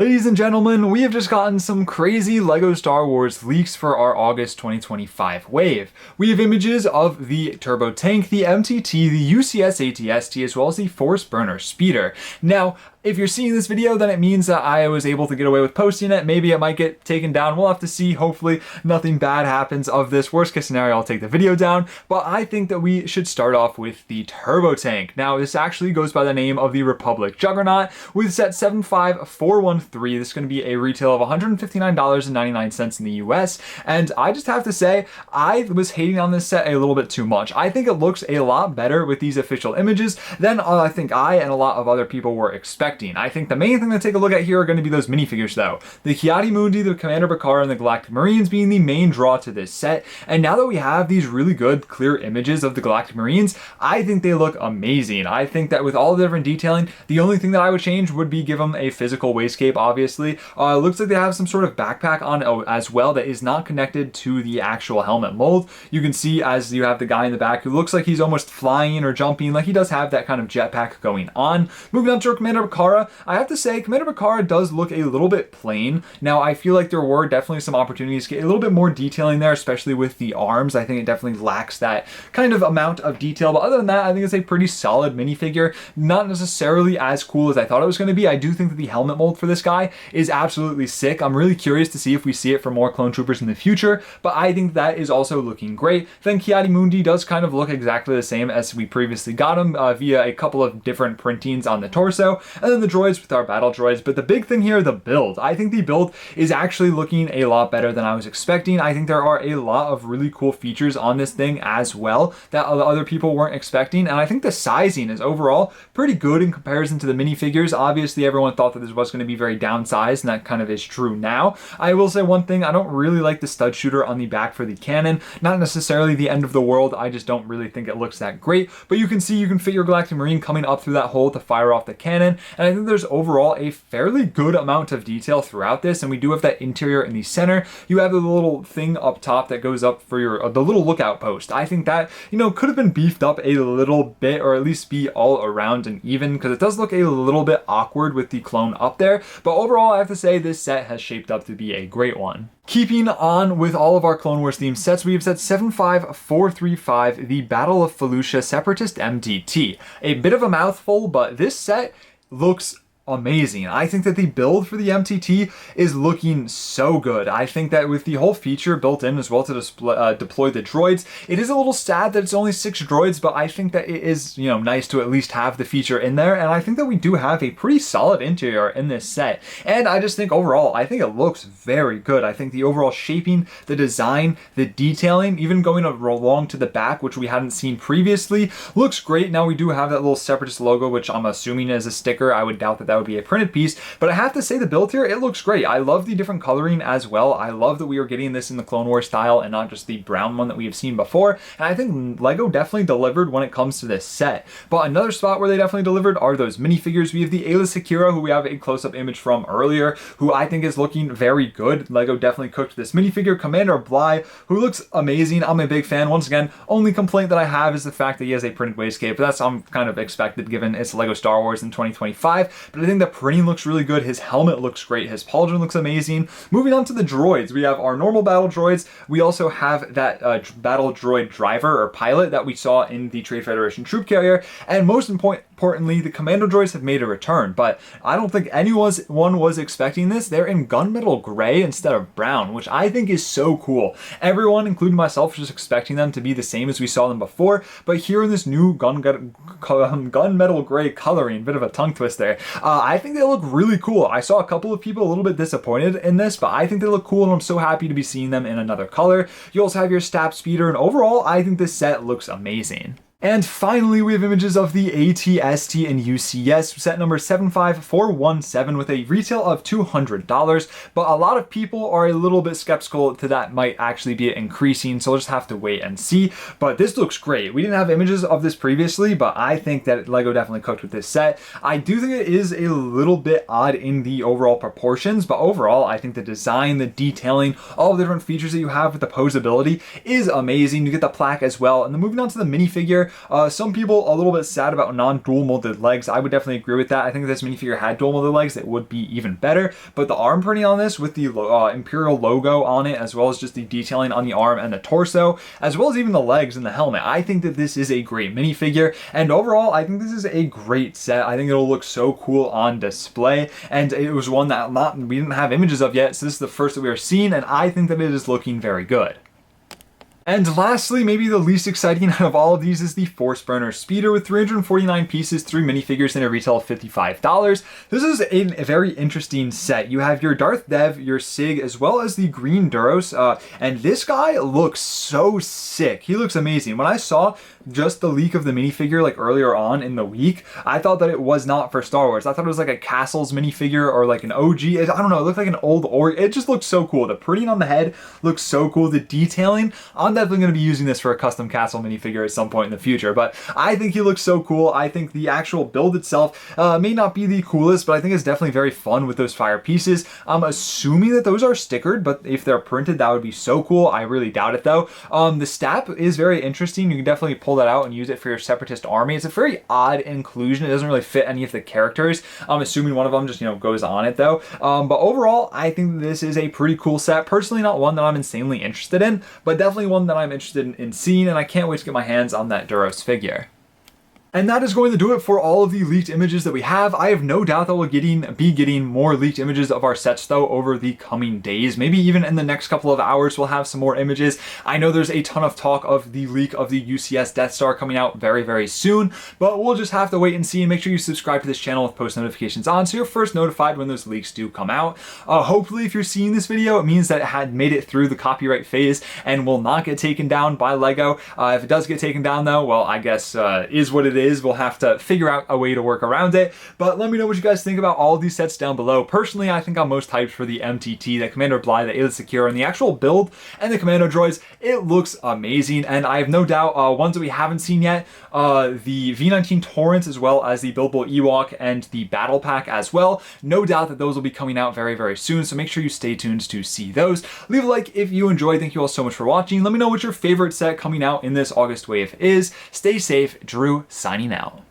Ladies and gentlemen, we have just gotten some crazy LEGO Star Wars leaks for our August 2025 wave. We have images of the turbo tank, the MTT, the UCS ATST, as well as the force burner speeder. Now, if you're seeing this video, then it means that I was able to get away with posting it. Maybe it might get taken down. We'll have to see. Hopefully nothing bad happens of this. Worst case scenario, I'll take the video down. But I think that we should start off with the turbo tank. Now, this actually goes by the name of the Republic Juggernaut with set 75413. This is going to be a retail of $159.99 in the US. And I just have to say, I was hating on this set a little bit too much. I think it looks a lot better with these official images than I think I and a lot of other people were expecting. I think the main thing to take a look at here are going to be those minifigures though. The Ki-Adi-Mundi, the Commander Bakara, and the Galactic Marines being the main draw to this set. And now that we have these really good, clear images of the Galactic Marines, I think they look amazing. I think that with all the different detailing, the only thing that I would change would be give them a physical waistcape, obviously. It looks like they have some sort of backpack on as well that is not connected to the actual helmet mold. You can see as you have the guy in the back who looks like he's almost flying or jumping, like he does have that kind of jetpack going on. Moving on to our Commander Bakara, I have to say, Commander Bakara does look a little bit plain. Now, I feel like there were definitely some opportunities to get a little bit more detailing there, especially with the arms. I think it definitely lacks that kind of amount of detail. But other than that, I think it's a pretty solid minifigure. Not necessarily as cool as I thought it was going to be. I do think that the helmet mold for this guy is absolutely sick. I'm really curious to see if we see it for more clone troopers in the future, but I think that is also looking great. Then Ki-Adi-Mundi does kind of look exactly the same as we previously got him via a couple of different printings on the torso, and then the droids with our battle droids. But the big thing here, the build. I think the build is actually looking a lot better than I was expecting. I think there are a lot of really cool features on this thing as well that other people weren't expecting, and I think the sizing is overall pretty good in comparison to the minifigures. Obviously, everyone thought that this was going to be very downsized, and that kind of is true now. I will say one thing, I don't really like the stud shooter on the back for the cannon. Not necessarily the end of the world, I just don't really think it looks that great, but you can see you can fit your Galactic Marine coming up through that hole to fire off the cannon, and I think there's overall a fairly good amount of detail throughout this, and we do have that interior in the center. You have the little thing up top that goes up for your the little lookout post. I think that, could have been beefed up a little bit, or at least be all around and even, because it does look a little bit awkward with the clone up there. But overall, I have to say this set has shaped up to be a great one. Keeping on with all of our Clone Wars themed sets, we have set 75435, the Battle of Felucia Separatist MTT. A bit of a mouthful, but this set looks amazing. I think that the build for the MTT is looking so good. I think that with the whole feature built in as well to deploy the droids, it is a little sad that it's only 6 droids, but I think that it is, nice to at least have the feature in there, and I think that we do have a pretty solid interior in this set. And I just think overall, I think it looks very good. I think the overall shaping, the design, the detailing, even going along to the back, which we hadn't seen previously, looks great. Now we do have that little Separatist logo, which I'm assuming is a sticker. I would doubt that would be a printed piece, but I have to say the build here, it looks great. I love the different coloring as well. I love that we are getting this in the Clone Wars style and not just the brown one that we have seen before, and I think LEGO definitely delivered when it comes to this set. But another spot where they definitely delivered are those minifigures. We have the Aayla Secura, who we have a close-up image from earlier, who I think is looking very good. LEGO definitely cooked this minifigure. Commander Bly, who looks amazing. I'm a big fan. Once again, only complaint that I have is the fact that he has a printed waistcape, but that's kind of expected given it's LEGO Star Wars in 2025. But I think the printing looks really good. His helmet looks great. His pauldron looks amazing. Moving on to the droids, we have our normal battle droids. We also have that battle droid driver or pilot that we saw in the Trade Federation troop carrier. And most importantly, the commando droids have made a return, but I don't think anyone was expecting this. They're in gunmetal gray instead of brown, which I think is so cool. Everyone, including myself, was just expecting them to be the same as we saw them before, but here in this new gunmetal gray coloring, bit of a tongue twister, I think they look really cool. I saw a couple of people a little bit disappointed in this, but I think they look cool, and I'm so happy to be seeing them in another color. You also have your stab speeder, and overall, I think this set looks amazing. And finally, we have images of the ATST and UCS, set number 75417 with a retail of $200, but a lot of people are a little bit skeptical to that might actually be increasing, so we'll just have to wait and see. But this looks great. We didn't have images of this previously, but I think that LEGO definitely cooked with this set. I do think it is a little bit odd in the overall proportions, but overall, I think the design, the detailing, all the different features that you have with the posability is amazing. You get the plaque as well. And then moving on to the minifigure, minifigure. Some people a little bit sad about non-dual molded legs. I would definitely agree with that. I think if this minifigure had dual molded legs, it would be even better. But the arm printing on this with the Imperial logo on it, as well as just the detailing on the arm and the torso, as well as even the legs and the helmet, I think that this is a great minifigure. And overall, I think this is a great set. I think it'll look so cool on display. And it was one that we didn't have images of yet, so this is the first that we are seeing, and I think that it is looking very good. And lastly, maybe the least exciting out of all of these is the Force Burner Speeder with 349 pieces, 3 minifigures, and a retail of $55. This is a very interesting set. You have your Darth Dev, your Sig, as well as the Green Duros, and this guy looks so sick. He looks amazing. When I saw just the leak of the minifigure like earlier on in the week, I thought that it was not for Star Wars. I thought it was like a Castles minifigure or like an OG. I don't know, it looked like an old org. It just looked so cool. The printing on the head looks so cool. The detailing, I'm definitely going to be using this for a custom castle minifigure at some point in the future, but I think he looks so cool. I think the actual build itself may not be the coolest, but I think it's definitely very fun with those fire pieces. I'm assuming that those are stickered, but if they're printed, that would be so cool. I really doubt it though. The stap is very interesting. You can definitely pull that out and use it for your Separatist army. It's a very odd inclusion. It doesn't really fit any of the characters. I'm assuming one of them just, goes on it though. But overall, I think this is a pretty cool set. Personally, not one that I'm insanely interested in, but definitely one that I'm interested in seeing, and I can't wait to get my hands on that Duros figure. And that is going to do it for all of the leaked images that we have. I have no doubt that we'll be getting more leaked images of our sets though over the coming days. Maybe even in the next couple of hours we'll have some more images. I know there's a ton of talk of the leak of the UCS Death Star coming out very, very soon, but we'll just have to wait and see, and make sure you subscribe to this channel with post notifications on so you're first notified when those leaks do come out. Hopefully if you're seeing this video, it means that it had made it through the copyright phase and will not get taken down by LEGO. If it does get taken down though, well, I guess is what it is. We'll have to figure out a way to work around it, but let me know what you guys think about all of these sets down below. Personally, I think I'm most hyped for the MTT, the Commander Bly, the Aayla Secure, and the actual build and the Commando droids. It looks amazing, and I have no doubt ones that we haven't seen yet, the V19 Torrents, as well as the Buildable Ewok and the Battle Pack as well. No doubt that those will be coming out very, very soon, so make sure you stay tuned to see those. Leave a like if you enjoyed. Thank you all so much for watching. Let me know what your favorite set coming out in this August wave is. Stay safe. Drew, signing out.